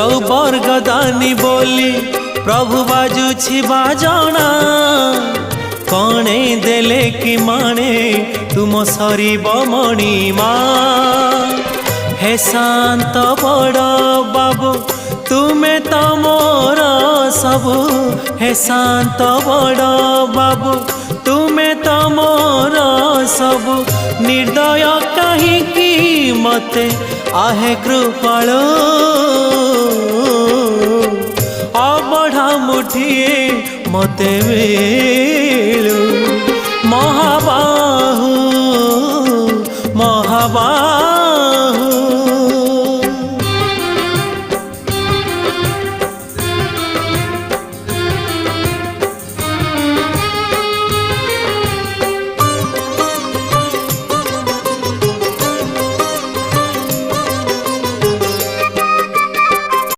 चौबर्गदानी बोली प्रभु बाजुछि बाजना कणे देले कि माने तुम सरीब मणिमा हे शांत बड़ बाबू तुमे तो मोर सबु हे शांत बड़ बाबू तुमे तो मोर सबु निर्दय कहीं मते आहे कृपाल अबढ़ा मुठिए मते मिलू महा